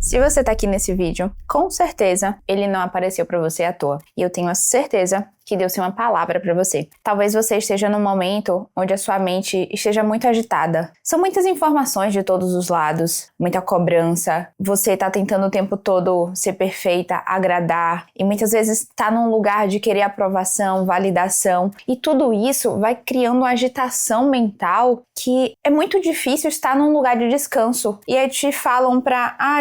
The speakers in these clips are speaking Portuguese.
Se você tá aqui nesse vídeo, com certeza ele não apareceu pra você à toa. E eu tenho a certeza que Deus tem uma palavra pra você. Talvez você esteja num momento onde a sua mente esteja muito agitada. São muitas informações de todos os lados, muita cobrança. Você tá tentando o tempo todo ser perfeita, agradar, e muitas vezes tá num lugar de querer aprovação, validação, e tudo isso vai criando uma agitação mental que é muito difícil estar num lugar de descanso. E aí te falam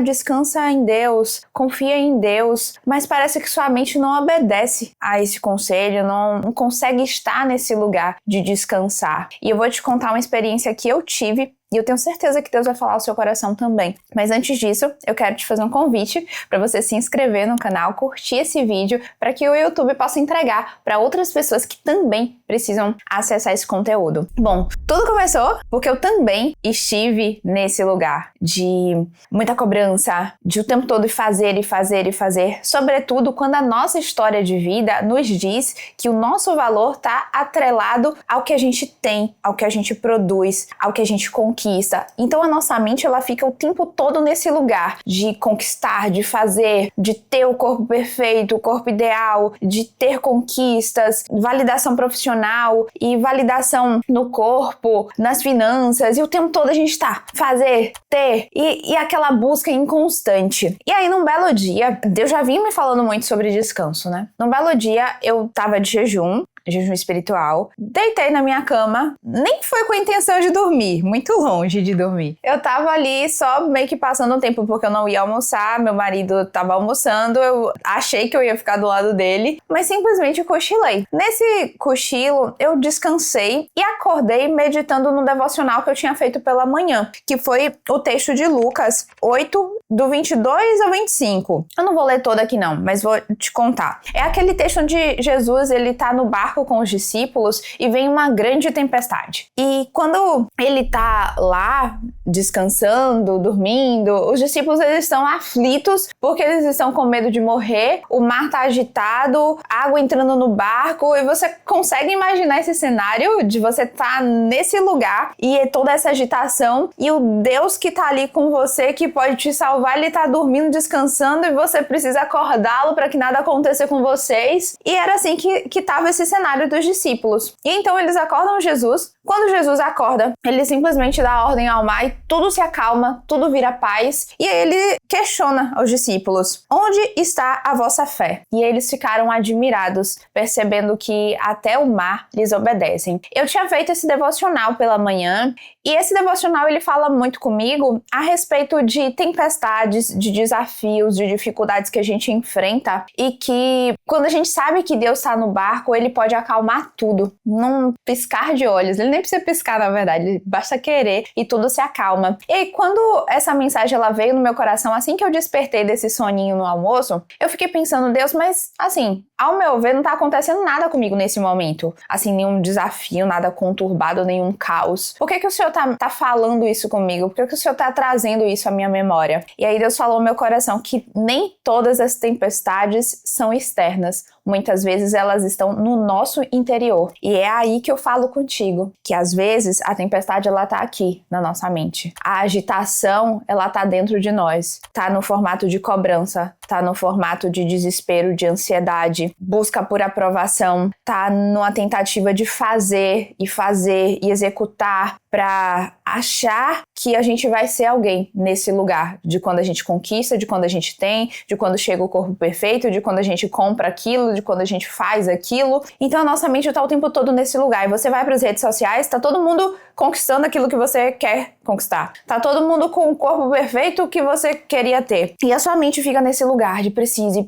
descansa em Deus, confia em Deus, mas parece que sua mente não obedece a esse conselho, não consegue estar nesse lugar de descansar. E eu vou te contar uma experiência que eu tive, e eu tenho certeza que Deus vai falar ao seu coração também. Mas antes disso, eu quero te fazer um convite para você se inscrever no canal, curtir esse vídeo, para que o YouTube possa entregar para outras pessoas que também precisam acessar esse conteúdo. Bom, tudo começou porque eu também estive nesse lugar de muita cobrança, de o tempo todo fazer. Sobretudo quando a nossa história de vida nos diz que o nosso valor está atrelado ao que a gente tem, ao que a gente produz, ao que a gente conquista. Então a nossa mente ela fica o tempo todo nesse lugar de conquistar, de fazer, de ter o corpo perfeito, o corpo ideal, de ter conquistas, validação profissional e validação no corpo, nas finanças, e o tempo todo a gente tá fazer, ter e aquela busca inconstante. E aí num belo dia, Deus já vinha me falando muito sobre descanso, né? Num belo dia eu tava de jejum espiritual, deitei na minha cama, nem foi com a intenção de dormir, muito longe de dormir. Eu tava ali só meio que passando o tempo porque eu não ia almoçar, meu marido tava almoçando, eu achei que eu ia ficar do lado dele, mas simplesmente cochilei. Nesse cochilo, eu descansei e acordei meditando no devocional que eu tinha feito pela manhã, que foi o texto de Lucas 8, do 22 ao 25. Eu não vou ler todo aqui não, mas vou te contar. É aquele texto onde Jesus, ele tá no barco com os discípulos e vem uma grande tempestade. E quando ele tá lá descansando, dormindo, os discípulos eles estão aflitos porque eles estão com medo de morrer, o mar tá agitado, água entrando no barco, e você consegue imaginar esse cenário de você tá nesse lugar e é toda essa agitação, e o Deus que tá ali com você, que pode te salvar, ele tá dormindo, descansando, e você precisa acordá-lo para que nada aconteça com vocês. E era assim que tava esse cenário dos discípulos. E então eles acordam Jesus. Quando Jesus acorda, ele simplesmente dá ordem ao mar e tudo se acalma, tudo vira paz. E aí ele questiona aos discípulos: onde está a vossa fé? E eles ficaram admirados, percebendo que até o mar lhes obedecem. Eu tinha feito esse devocional pela manhã, e esse devocional ele fala muito comigo a respeito de tempestades, de desafios, de dificuldades que a gente enfrenta, e que quando a gente sabe que Deus está no barco, ele pode acalmar tudo, num piscar de olhos. Ele nem precisa piscar, na verdade, basta querer e tudo se acalma. E aí, quando essa mensagem ela veio no meu coração, assim que eu despertei desse soninho no almoço, eu fiquei pensando: Deus, mas assim, ao meu ver, não tá acontecendo nada comigo nesse momento. Assim, nenhum desafio, nada conturbado, nenhum caos. Por que o Senhor tá falando isso comigo? Por que o Senhor tá trazendo isso à minha memória? E aí Deus falou no meu coração que nem todas as tempestades são externas. Muitas vezes elas estão no nosso interior. E é aí que eu falo contigo, que às vezes a tempestade ela tá aqui na nossa mente. A agitação, ela tá dentro de nós. Tá no formato de cobrança, tá no formato de desespero, de ansiedade, busca por aprovação, tá numa tentativa de fazer e executar para achar que a gente vai ser alguém nesse lugar, de quando a gente conquista, de quando a gente tem, de quando chega o corpo perfeito, de quando a gente compra aquilo, de quando a gente faz aquilo. Então a nossa mente tá o tempo todo nesse lugar. E você vai para as redes sociais, tá todo mundo conquistando aquilo que você quer conquistar. Tá todo mundo com o corpo perfeito que você queria ter. E a sua mente fica nesse lugar de precise,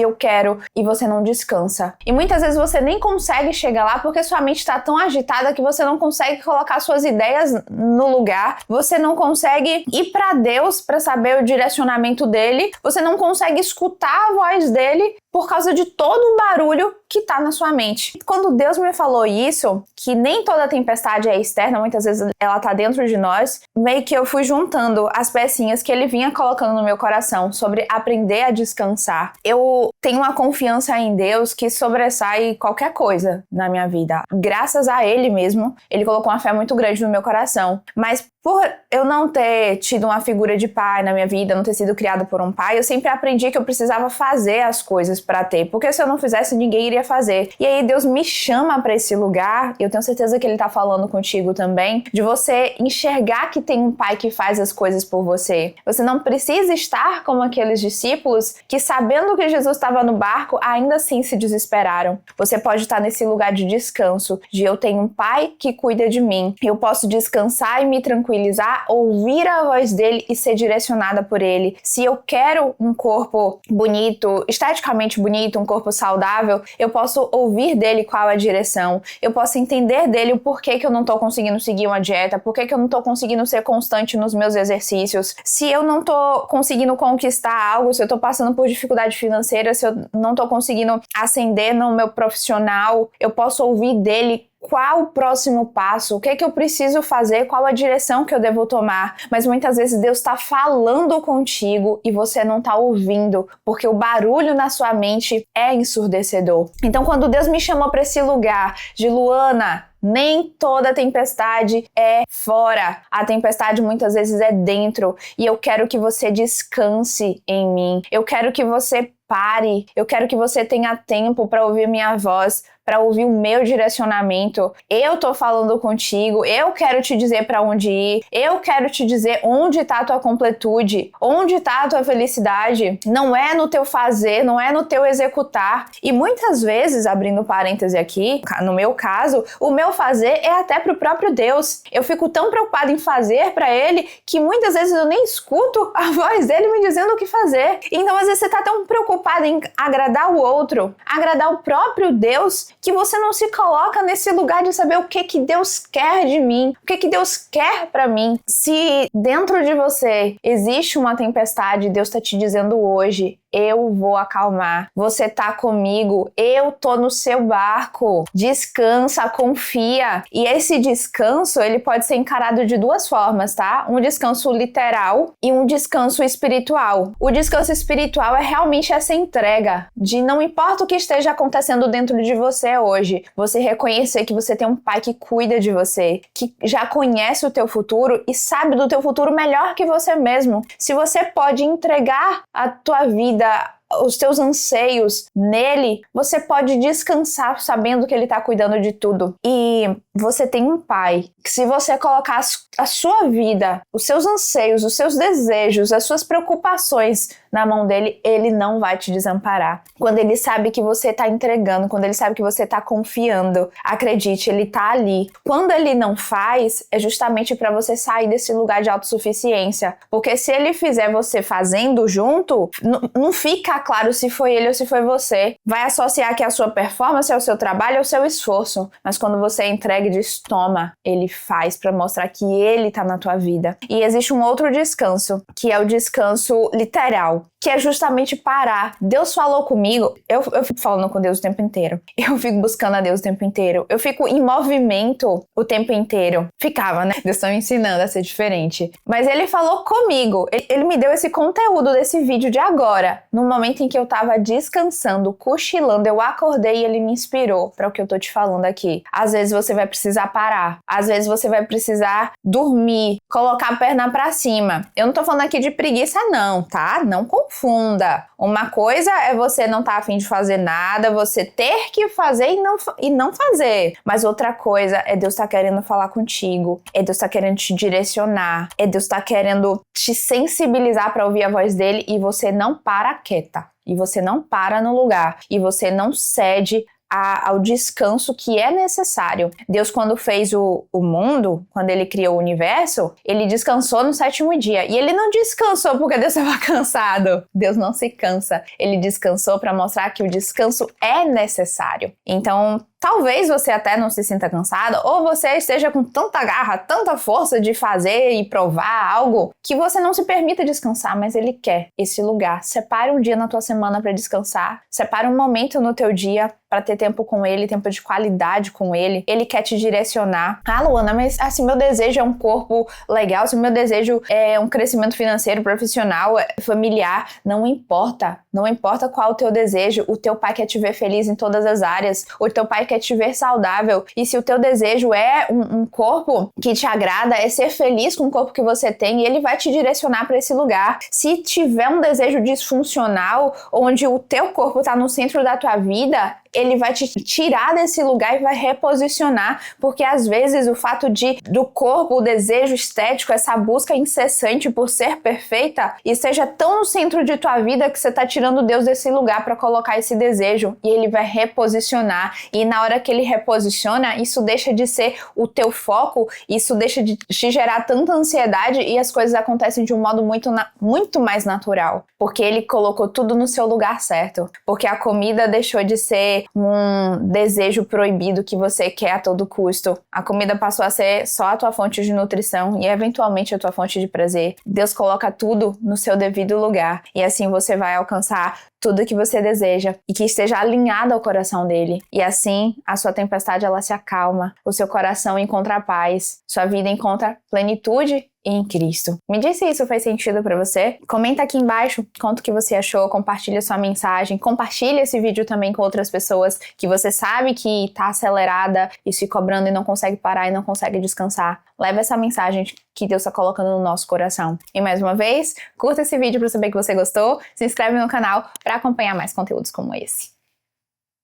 eu quero, e você não descansa. E muitas vezes você nem consegue chegar lá porque sua mente tá tão agitada que você não consegue colocar suas ideias no lugar, você não consegue ir para Deus para saber o direcionamento dele, você não consegue escutar a voz dele por causa de todo o barulho que tá na sua mente. Quando Deus me falou isso, que nem toda tempestade é externa, muitas vezes ela tá dentro de nós, meio que eu fui juntando as pecinhas que ele vinha colocando no meu coração sobre aprender a descansar. Eu tenho uma confiança em Deus que sobressai qualquer coisa na minha vida. Graças a ele mesmo, ele colocou uma fé muito grande no meu coração. Mas por eu não ter tido uma figura de pai na minha vida, não ter sido criada por um pai, eu sempre aprendi que eu precisava fazer as coisas pra ter, porque se eu não fizesse, ninguém iria fazer. E aí Deus me chama pra esse lugar, e eu tenho certeza que Ele tá falando contigo também, de você enxergar que tem um pai que faz as coisas por você. Você não precisa estar como aqueles discípulos que, sabendo que Jesus estava no barco, ainda assim se desesperaram. Você pode estar nesse lugar de descanso, de eu tenho um pai que cuida de mim. Eu posso descansar e me tranquilizar, ouvir a voz dele e ser direcionada por ele. Se eu quero um corpo bonito, esteticamente bonito, um corpo saudável, eu posso ouvir dele qual é a direção. Eu posso entender dele o porquê que eu não tô conseguindo seguir uma dieta, porquê que eu não tô conseguindo ser constante nos meus exercícios. Se eu não tô conseguindo conquistar algo, se eu tô passando por dificuldade financeira, se eu não tô conseguindo ascender no meu profissional, eu posso ouvir dele qual o próximo passo, o que é que eu preciso fazer, qual a direção que eu devo tomar. Mas muitas vezes Deus está falando contigo e você não está ouvindo, porque o barulho na sua mente é ensurdecedor. Então, quando Deus me chamou para esse lugar de Luana, nem toda tempestade é fora. A tempestade muitas vezes é dentro. E eu quero que você descanse em mim. Eu quero que você pare. Eu quero que você tenha tempo para ouvir minha voz, para ouvir o meu direcionamento. Eu tô falando contigo, eu quero te dizer para onde ir, eu quero te dizer onde tá a tua completude, onde tá a tua felicidade. Não é no teu fazer, não é no teu executar. E muitas vezes, abrindo parêntese aqui, no meu caso, o meu fazer é até pro próprio Deus. Eu fico tão preocupada em fazer para Ele que muitas vezes eu nem escuto a voz dele me dizendo o que fazer. Então às vezes você tá tão preocupada em agradar o outro, agradar o próprio Deus, que você não se coloca nesse lugar de saber o que Deus quer de mim, o que Deus quer pra mim. Se dentro de você existe uma tempestade, Deus tá te dizendo hoje, eu vou acalmar. Você tá comigo, eu tô no seu barco. Descansa, confia. E esse descanso, ele pode ser encarado de duas formas, tá? Um descanso literal e um descanso espiritual. O descanso espiritual é realmente essa entrega de não importa o que esteja acontecendo dentro de você hoje, você reconhecer que você tem um pai que cuida de você, que já conhece o teu futuro e sabe do teu futuro melhor que você mesmo. Se você pode entregar a tua vida, os teus anseios nele, você pode descansar sabendo que ele tá cuidando de tudo. E você tem um pai que, se você colocar a sua vida, os seus anseios, os seus desejos, as suas preocupações na mão dele, ele não vai te desamparar. Quando ele sabe que você tá entregando, quando ele sabe que você tá confiando, acredite, ele tá ali. Quando ele não faz, é justamente para você sair desse lugar de autossuficiência. Porque se ele fizer você fazendo junto, não fica claro se foi ele ou se foi você. Vai associar que a sua performance é o seu trabalho, é o seu esforço. Mas quando você entrega e diz, toma, ele faz para mostrar que ele tá na tua vida. E existe um outro descanso, que é o descanso literal, que é justamente parar. Deus falou comigo, eu fico falando com Deus o tempo inteiro. Eu fico buscando a Deus o tempo inteiro. Eu fico em movimento o tempo inteiro. Ficava, né? Deus tá me ensinando a ser diferente. Mas ele falou comigo. Ele me deu esse conteúdo desse vídeo de agora. No momento em que eu tava descansando, cochilando, eu acordei e ele me inspirou para o que eu tô te falando aqui. Às vezes você vai precisar parar. Às vezes você vai precisar dormir, colocar a perna pra cima. Eu não tô falando aqui de preguiça não, tá? Não confunda. Uma coisa é você não tá afim de fazer nada, você ter que fazer e não fazer. Mas outra coisa é Deus tá querendo falar contigo, é Deus tá querendo te direcionar, é Deus tá querendo te sensibilizar para ouvir a voz dele e você não para quieta. E você não para no lugar. E você não cede ao descanso que é necessário. Deus, quando fez o mundo, quando ele criou o universo, ele descansou no 7º dia. E ele não descansou porque Deus estava cansado. Deus não se cansa. Ele descansou para mostrar que o descanso é necessário. Então, talvez você até não se sinta cansado, ou você esteja com tanta garra, tanta força de fazer e provar algo, que você não se permita descansar, mas ele quer esse lugar. Separe um dia na tua semana para descansar, separe um momento no teu dia para ter tempo com ele, tempo de qualidade com ele. Ele quer te direcionar. Ah, Luana, mas assim, meu desejo é um corpo legal, se meu desejo é um crescimento financeiro, profissional, familiar, não importa. Não importa qual o teu desejo, o teu pai quer te ver feliz em todas as áreas, o teu pai quer quer te ver saudável, e se o teu desejo é um corpo que te agrada, é ser feliz com o corpo que você tem, e ele vai te direcionar para esse lugar. Se tiver um desejo disfuncional, onde o teu corpo está no centro da tua vida, ele vai te tirar desse lugar e vai reposicionar, porque às vezes o fato do corpo, o desejo estético, essa busca incessante por ser perfeita, esteja tão no centro de tua vida que você tá tirando Deus desse lugar para colocar esse desejo, e ele vai reposicionar, e na hora que ele reposiciona, isso deixa de ser o teu foco, isso deixa de te gerar tanta ansiedade, e as coisas acontecem de um modo muito mais natural, porque ele colocou tudo no seu lugar certo, porque a comida deixou de ser um desejo proibido que você quer a todo custo. A comida passou a ser só a tua fonte de nutrição e eventualmente a tua fonte de prazer. Deus coloca tudo no seu devido lugar, e assim você vai alcançar tudo que você deseja e que esteja alinhado ao coração dele. E assim a sua tempestade ela se acalma, o seu coração encontra paz, sua vida encontra plenitude em Cristo. Me diz se isso faz sentido para você. Comenta aqui embaixo, conta o que você achou, compartilha sua mensagem, compartilha esse vídeo também com outras pessoas que você sabe que tá acelerada e se cobrando e não consegue parar e não consegue descansar. Leva essa mensagem que Deus está colocando no nosso coração. E mais uma vez, curta esse vídeo para saber que você gostou, se inscreve no canal para acompanhar mais conteúdos como esse.